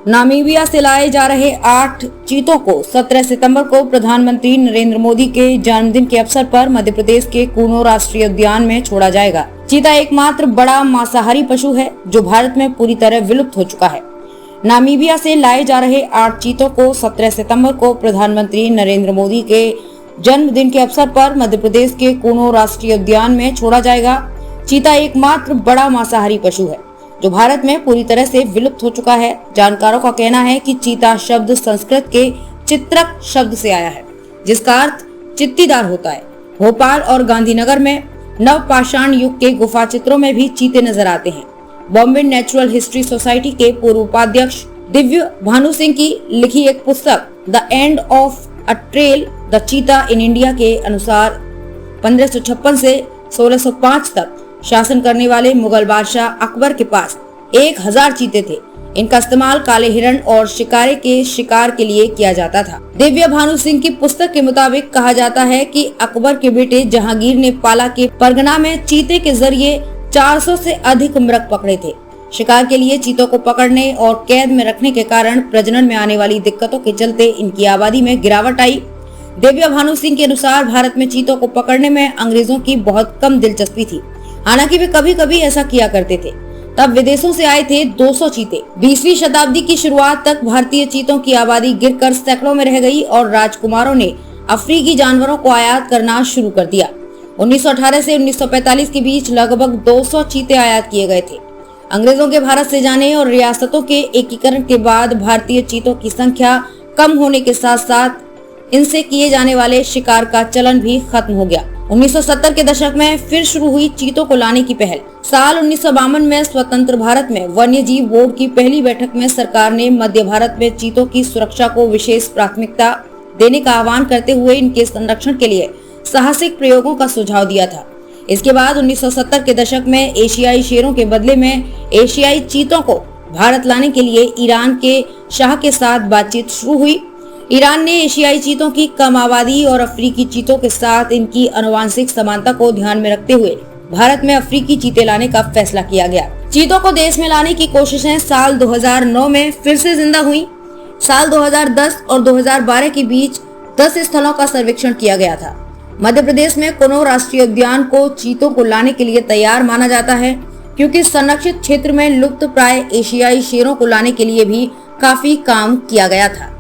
Namibia से लाए जा रहे 8 चीतों को 17 सितंबर को प्रधानमंत्री नरेंद्र मोदी के जन्मदिन के अवसर पर मध्य प्रदेश के कूनो राष्ट्रीय उद्यान में छोड़ा जाएगा। चीता एकमात्र बड़ा मांसाहारी पशु है जो भारत में पूरी तरह विलुप्त हो चुका है। नामीबिया से लाए जा रहे 8 चीतों को 17 सितंबर को प्रधानमंत्री नरेंद्र मोदी के जन्मदिन के अवसर पर मध्य प्रदेश के कूनो राष्ट्रीय उद्यान में छोड़ा जाएगा। चीता एकमात्र बड़ा मांसाहारी पशु है जो भारत में पूरी तरह से विलुप्त हो चुका है। जानकारों का कहना है कि चीता शब्द संस्कृत के चित्रक शब्द से आया है, जिसका अर्थ चित्तीदार होता है। भोपाल और गांधीनगर में नवपाषाण युग के गुफा चित्रों में भी चीते नजर आते हैं। बॉम्बे नेचुरल हिस्ट्री सोसाइटी के पूर्व उपाध्यक्ष दिव्य भानु सिंह की लिखी एक पुस्तक the end of a trail the चीता इन इंडिया के अनुसार 1556 से 1605 तक शासन करने वाले मुगल बादशाह अकबर के पास 1000 चीते थे। इनका इस्तेमाल काले हिरण और शिकारे के शिकार के लिए किया जाता था। दिव्य भानु सिंह की पुस्तक के मुताबिक कहा जाता है कि अकबर के बेटे जहांगीर ने पाला के परगना में चीते के जरिए 400 से अधिक मृग पकड़े थे। शिकार के लिए चीतों को पकड़ने और कैद में रखने के कारण प्रजनन में आने वाली दिक्कतों के चलते इनकी आबादी में गिरावट आई। दिव्य भानु सिंह के अनुसार भारत में चीतों को पकड़ने में अंग्रेजों की बहुत कम दिलचस्पी थी। हालांकि वे कभी कभी ऐसा किया करते थे। तब विदेशों से आए थे 200 चीते। 20वीं शताब्दी की शुरुआत तक भारतीय चीतों की आबादी गिरकर सैकड़ों में रह गई और राजकुमारों ने अफ्रीकी जानवरों को आयात करना शुरू कर दिया। 1918 से 1945 के बीच लगभग 200 चीते आयात किए गए थे। अंग्रेजों के भारत से जाने और रियासतों के एकीकरण के बाद भारतीय चीतों की संख्या कम होने के साथ साथ इनसे किए जाने वाले शिकार का चलन भी खत्म हो गया। 1970 के दशक में फिर शुरू हुई चीतों को लाने की पहल। साल 1952 में स्वतंत्र भारत में वन्य जीव बोर्ड की पहली बैठक में सरकार ने मध्य भारत में चीतों की सुरक्षा को विशेष प्राथमिकता देने का आह्वान करते हुए इनके संरक्षण के लिए साहसिक प्रयोगों का सुझाव दिया था। इसके बाद 1970 के दशक में एशियाई शेरों के बदले में एशियाई चीतों को भारत लाने के लिए ईरान के शाह के साथ बातचीत शुरू हुई। ईरान ने एशियाई चीतों की कम आबादी और अफ्रीकी चीतों के साथ इनकी आनुवंशिक समानता को ध्यान में रखते हुए भारत में अफ्रीकी चीते लाने का फैसला किया गया। चीतों को देश में लाने की कोशिशें साल 2009 में फिर से जिंदा हुई। साल 2010 और 2012 के बीच 10 स्थलों का सर्वेक्षण किया गया था। मध्य प्रदेश में कूनो राष्ट्रीय उद्यान को चीतों को लाने के लिए तैयार माना जाता है, क्योंकि संरक्षित क्षेत्र में लुप्त प्राय एशियाई शेरों को लाने के लिए भी काफी काम किया गया था।